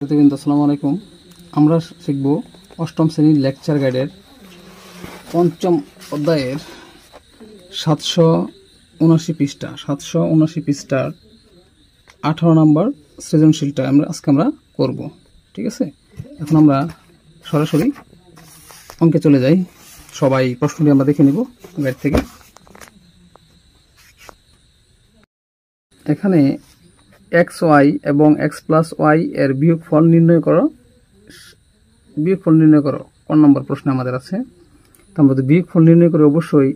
আসসালামু আলাইকুম। আমরা শিখব অষ্টম শ্রেণীর লেকচার গাইডের পঞ্চম অধ্যায়ের 779 পৃষ্ঠার 18 নম্বর সৃজনশীলটা আজকে আমরা করব। ঠিক আছে, এখন আমরা সরাসরি অঙ্কে চলে যাই। সবাই প্রশ্নটি আমরা দেখে নিব গাইড থেকে। এখানে xy এবং x প্লাস y এর বিয়োগফল নির্ণয় করো। কোন নম্বর প্রশ্ন আমাদের আছে? আমরা যদি বিয়োগফল নির্ণয় করি, অবশ্যই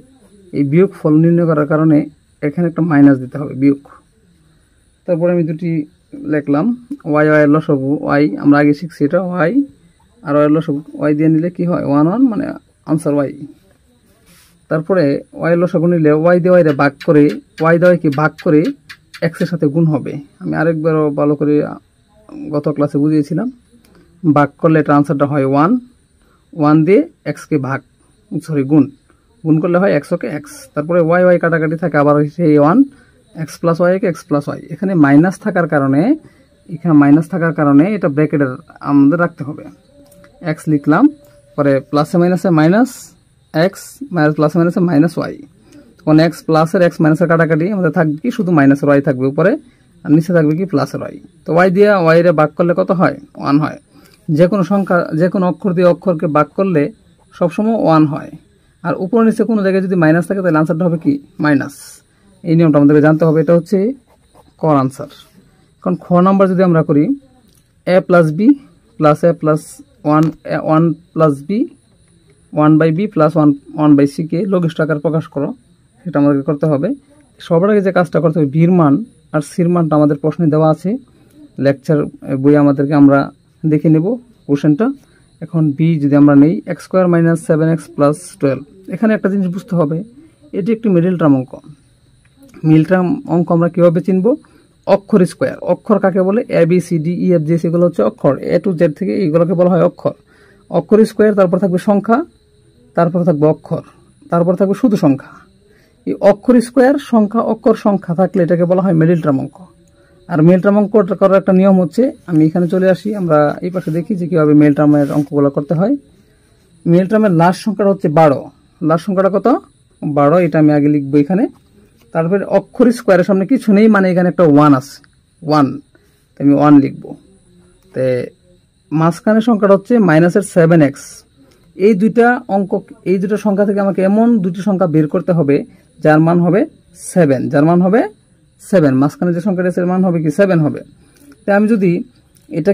এই বিয়োগফল নির্ণয় করার কারণে এখানে একটা মাইনাস দিতে হবে, বিয়োগ। তারপরে আমি দুটি লিখলাম, y এর লসাগু y, আমরা আগে শিখছি এটা y, আর y এর লসাগু y দিয়ে নিলে কি হয় 1 1, মানে আনসার y। তারপরে y এর লসাগু নিলে y দিয়ে y রে ভাগ করে, y দিয়ে কি ভাগ করে x এর সাথে গুণ হবে। আমি আরেকবার ভালো করে গত ক্লাসে বুঝিয়েছিলাম, ভাগ করলে এটা আনসারটা হয় 1, 1 দিয়ে x কে গুণ করলে হয় x ওকে x। তারপরে y y কাটাকাটি থাকে, আবার সেই 1, x প্লাস y কে x প্লাস y। এখানে মাইনাস থাকার কারণে এটা ব্র্যাকেটের আমাদের রাখতে হবে। x লিখলাম, পরে প্লাসে মাইনাসে মাইনাস x, প্লাসে মাইনাসে মাইনাস y। তখন x প্লাসের x মাইনাসের কাটাকাটি আমাদের থাকবে কি, শুধু মাইনাসের y থাকবে উপরে, আর নিচে থাকবে কি প্লাসের y। তো y দিয়ে y রে ভাগ করলে কত হয়? 1 হয়। যে কোনো সংখ্যা, যে কোনো অক্ষর দিয়ে অক্ষরকে ভাগ করলে সবসময় 1 হয়। আর উপর নিচে কোনো জায়গায় যদি মাইনাস থাকে তাহলে আনসারটা হবে কি মাইনাস। এই নিয়মটা আমাদেরকে জানতে হবে। এটা হচ্ছে ক আনসার। এখন খ নাম্বার যদি আমরা করি, a plus b plus a plus 1 plus b 1/b plus 1/c কে লঘিষ্ঠ আকার প্রকাশ করো, সেটা আমাদেরকে করতে হবে। সবার আগে যে কাজটা করতে হবে, বির মান আর সির মানটা আমাদের প্রশ্নে দেওয়া আছে, লেকচার বই আমাদেরকে আমরা দেখে নেব কোশ্চেনটা। এখন বি যদি আমরা নেই, x² - 7x + 12। এখানে একটা জিনিস বুঝতে হবে, এটি একটি মিডল টার্ম অঙ্ক। মিডল টার্ম অঙ্ক আমরা কিভাবে চিনব? অক্ষর স্কোয়ার। অক্ষর কাকে বলে? a b c d e f g h, এগুলো হচ্ছে অক্ষর। a to z থেকে এইগুলোকে বলা হয় অক্ষর। অক্ষর স্কোয়ার, তারপর থাকবে সংখ্যা, তারপর থাকবে অক্ষর, তারপর থাকবে শুধু সংখ্যা। এই অক্ষর স্কোয়ার, সংখ্যা, অক্ষর, সংখ্যা থাকলে এটাকে বলা হয় মিডল টার্ম অঙ্ক। আর মিডল টার্ম অঙ্ক করার একটা নিয়ম হচ্ছে, আমি এখানে চলে আসি, আমরা এই পাশে দেখি যে কিভাবে মিডল টার্মের অঙ্কগুলো করতে হয়। মিডল টার্মের লাস্ট সংখ্যাটা হচ্ছে 12। লাস্ট সংখ্যাটা কত? 12। এটা আমি আগে লিখবো এখানে। তারপরে অক্ষর স্কোয়ারের সামনে কিছু নেই, মানে এখানে একটা 1 আছে, 1, আমি 1 লিখবো। তে মাঝখানের সংখ্যাটা হচ্ছে -7x। এই দুইটা অঙ্ক, এই দুটো সংখ্যা থেকে আমাকে এমন দুটি সংখ্যা বের করতে হবে যার মান হবে 7, মাঝখানে যে সংখ্যাটা এর মান হবে কি 7 হবে। তাই আমি যদি এটা